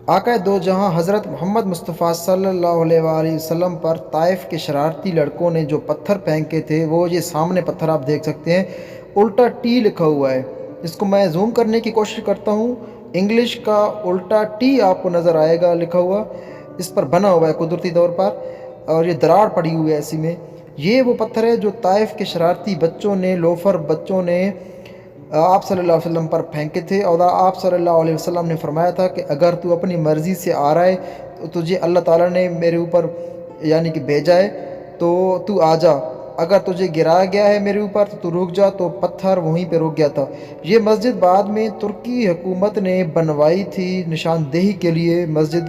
आका दो जहां हज़रत मोहम्मद मुस्तफ़ा सल्लल्लाहु अलैहि वसल्लम पर ताइफ के शरारती लड़कों ने जो पत्थर फेंके थे, वो ये सामने पत्थर आप देख सकते हैं, उल्टा टी लिखा हुआ है। इसको मैं जूम करने की कोशिश करता हूँ। इंग्लिश का उल्टा टी आपको नज़र आएगा लिखा हुआ, इस पर बना हुआ है कुदरती तौर पर, और ये दरार पड़ी हुई है ऐसी में। ये वो पत्थर है जो ताइफ के शरारती बच्चों ने, लोफर बच्चों ने आप सल्लल्लाहु अलैहि वसल्लम पर फेंके थे। और आप सल्लल्लाहु अलैहि वसल्लम ने फरमाया था कि अगर तू अपनी मर्ज़ी से आ रहा है तो तुझे अल्लाह ताला ने मेरे ऊपर यानी कि भेजा है, तो तू आ जा। अगर तुझे गिराया गया है मेरे ऊपर तो तू रुक जा। तो पत्थर वहीं पे रुक गया था। ये मस्जिद बाद में तुर्की हुकूमत ने बनवाई थी निशानदेही के लिए, मस्जिद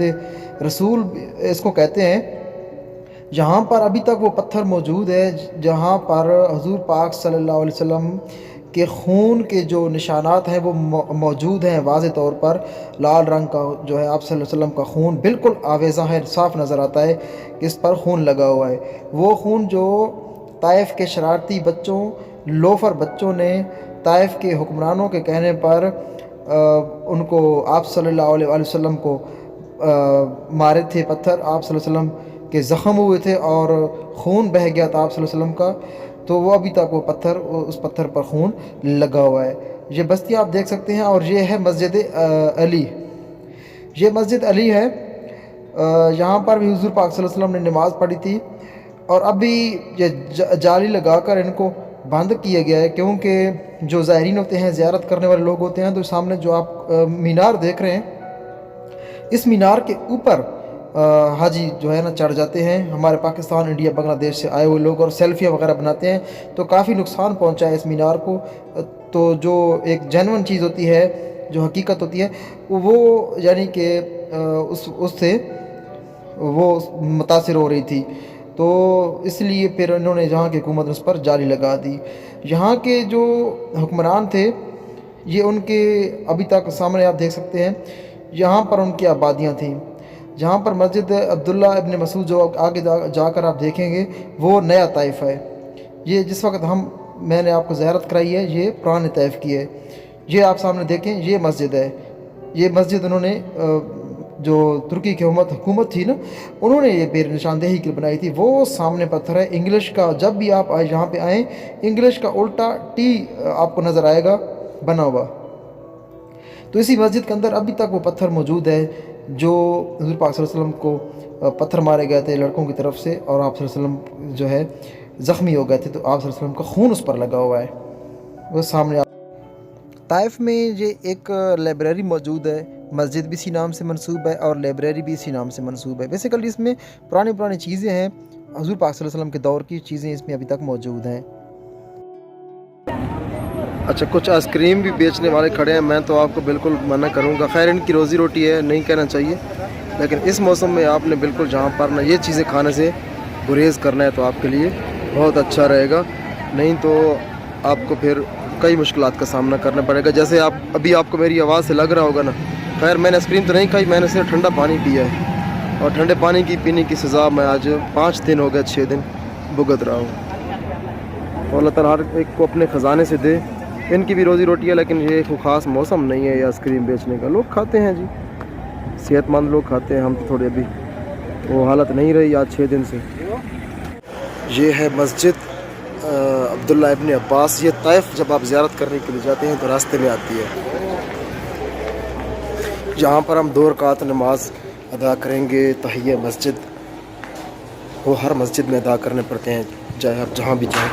रसूल इसको कहते हैं। जहाँ पर अभी तक वो पत्थर मौजूद है, जहाँ पर हुज़ूर पाक सल्लल्लाहु अलैहि वसल्लम के खून के जो निशानात हैं वो मौजूद हैं। वाज़े तौर पर लाल रंग का जो है आप सल्लल्लाहु अलैहि वसल्लम का खून बिल्कुल आवेज़ा है, साफ़ नज़र आता है कि इस पर खून लगा हुआ है। वो खून जो ताइफ के शरारती बच्चों, लोफर बच्चों ने ताइफ के हुक्मरानों के कहने पर उनको आप सल्लल्लाहु अलैहि वसल्लम को मारे थे पत्थर। आप सल्लल्लाहु अलैहि वसल्लम के ज़ख़म हुए थे और खून बह गया था आप सल्लल्लाहु अलैहि वसल्लम का। तो वो अभी तक वो पत्थर, उस पत्थर पर खून लगा हुआ है। ये बस्ती आप देख सकते हैं। और ये है मस्जिद अली। ये मस्जिद अली है। यहाँ पर भी हुज़ूर पाक सल्लल्लाहु अलैहि वसल्लम ने नमाज़ पढ़ी थी। और अभी ये जाली लगाकर इनको बंद किया गया है, क्योंकि जो ज़ायरीन होते हैं, ज़ियारत करने वाले लोग होते हैं, तो सामने जो आप मीनार देख रहे हैं, इस मीनार के ऊपर हाजी जो है ना चढ़ जाते हैं। हमारे पाकिस्तान, इंडिया, बांग्लादेश से आए हुए लोग और सेल्फियाँ वगैरह बनाते हैं, तो काफ़ी नुकसान पहुंचा है इस मीनार को। तो जो एक जेन्युइन चीज़ होती है, जो हकीकत होती है, वो यानी कि उससे वो मुतासिर हो रही थी। तो इसलिए फिर इन्होंने, जहाँ की हुकूमत ने उस पर जाली लगा दी। यहाँ के जो हुक्मरान थे, ये उनके अभी तक सामने आप देख सकते हैं, यहाँ पर उनकी आबादियाँ थीं। जहाँ पर मस्जिद अब्दुल्ला इब्न मसूद जो आगे जाकर आप देखेंगे, वो नया ताइफ है। ये जिस वक्त मैंने आपको ज़ियारत कराई है, ये पुराने ताइफ की है। ये आप सामने देखें, ये मस्जिद है। ये मस्जिद उन्होंने जो तुर्की की हुकूमत थी ना, उन्होंने ये बेर निशानदेही के लिए बनाई थी। वो सामने पत्थर है इंग्लिश का। जब भी आप यहाँ पे आएँ, इंग्लिश का उल्टा टी आपको नज़र आएगा बना हुआ। तो इसी मस्जिद के अंदर अभी तक वो पत्थर मौजूद है जो हुज़ूर पाक सल्लल्लाहु अलैहि वसल्लम को पत्थर मारे गए थे लड़कों की तरफ से, और आप सल्लल्लाहु अलैहि वसल्लम जो है ज़ख्मी हो गए थे, तो आप सल्लल्लाहु अलैहि वसल्लम का खून उस पर लगा हुआ है। वो सामने ताइफ में ये एक लाइब्रेरी मौजूद है। मस्जिद भी इसी नाम से मंसूब है और लाइब्रेरी भी इसी नाम से मंसूब है। बेसिकली इसमें पुरानी चीज़ें हैं, हुज़ूर पाक सल्लल्लाहु अलैहि वसल्लम के दौर की चीज़ें इसमें अभी तक मौजूद हैं। अच्छा, कुछ आइसक्रीम भी बेचने वाले खड़े हैं। मैं तो आपको बिल्कुल मना करूंगा, खैर इनकी रोज़ी रोटी है, नहीं कहना चाहिए, लेकिन इस मौसम में आपने बिल्कुल जहां पर ना ये चीज़ें खाने से गुरेज़ करना है तो आपके लिए बहुत अच्छा रहेगा। नहीं तो आपको फिर कई मुश्किलात का सामना करना पड़ेगा। जैसे अभी आपको मेरी आवाज़ से लग रहा होगा ना, खैर मैंने आइसक्रीम तो नहीं खाई, मैंने सिर्फ ठंडा पानी पिया है। और ठंडे पानी की पीने की सज़ा मैं आज 5 दिन हो गया, 6 दिन भुगत रहा हूँ। और अल्लाह ताला हर एक को अपने ख़जाने से दे। इनकी भी रोज़ी रोटी है, लेकिन ये कोई ख़ास मौसम नहीं है ये आइसक्रीम बेचने का। लोग खाते हैं जी, सेहतमंद लोग खाते हैं। हम तो थोड़ी अभी वो हालत नहीं रही आज 6 दिन से। ये है मस्जिद अब्दुल्ला इब्न अब्बास। ये ताइफ जब आप ज़ियारत करने के लिए जाते हैं तो रास्ते में आती है। जहाँ पर हम 2 रकात नमाज अदा करेंगे। तहिया मस्जिद वो हर मस्जिद में अदा करने पड़ते हैं, चाहे आप जहाँ भी जाएँ।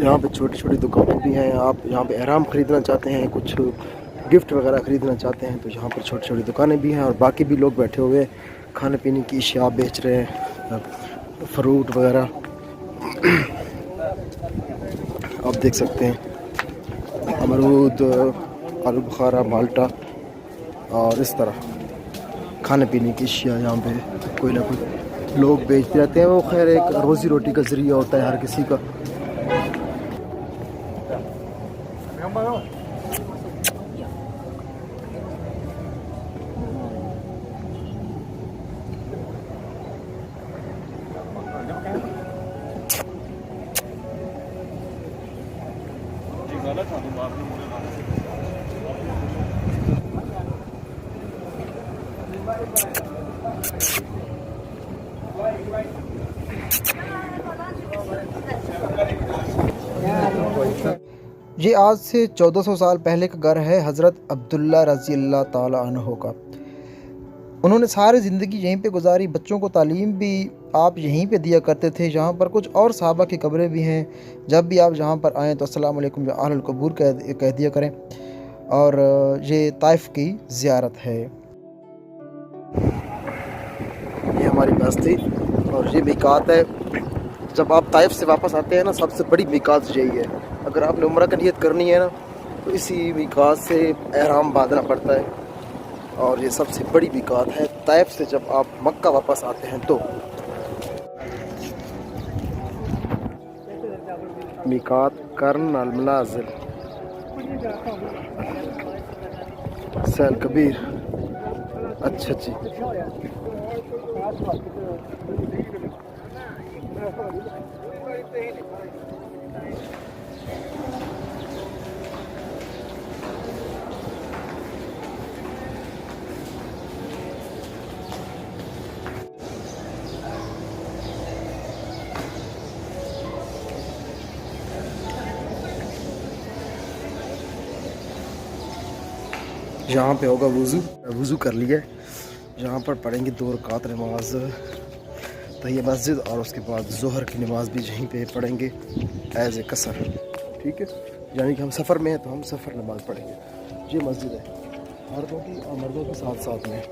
यहाँ पे छोटी छोटी दुकानें भी हैं। आप यहाँ पे एहराम ख़रीदना चाहते हैं, कुछ गिफ्ट वगैरह ख़रीदना चाहते हैं, तो यहाँ पर छोटी छोटी दुकानें भी हैं। और बाकी भी लोग बैठे हुए खाने पीने की अशिया बेच रहे हैं, फ्रूट वगैरह आप देख सकते हैं, अमरूद, आलू बुखारा, माल्टा और इस तरह खाने पीने की अशिया यहाँ पे कोई ना कोई लोग बेचते रहते हैं। वो खैर एक रोज़ी रोटी का ज़रिया होता है हर किसी का। ये आज से 1400 साल पहले का घर है हज़रत अब्दुल्ला रज़ी अल्लाह ताला अन्हो का। उन्होंने सारी ज़िंदगी यहीं पे गुजारी, बच्चों को तालीम भी आप यहीं पे दिया करते थे। यहाँ पर कुछ और सहाबा की कब्रें भी हैं। जब भी आप यहाँ पर आएँ तो अस्सलाम वालेकुम या अहलुल क़ुबूर कह दिया करें। और ये ताइफ़ की ज़ियारत है। ये हमारी बस्ती और ये मिकात है। जब आप ताइफ से वापस आते हैं ना, सबसे बड़ी मिकात यही है। अगर आपने उम्रा का नियत करनी है ना, तो इसी मिकात से एहराम बांधना पड़ता है। और ये सबसे बड़ी मिकात है ताइफ से जब आप मक्का वापस आते हैं तो। मिकात कर्न अल मनाजिल सैल कबीर। अच्छा जी। यहाँ पे होगा वज़ू कर लिया। यहाँ पर पढ़ेंगे 2 रकात नमाज तहिया मस्जिद, और उसके बाद ज़ोहर की नमाज़ भी यहीं पे पढ़ेंगे एज़ ए कसर। ठीक है, यानी कि हम सफ़र में हैं तो हम सफ़र नमाज़ पढ़ेंगे। ये मस्जिद है मर्दों की और मर्दों के साथ साथ में।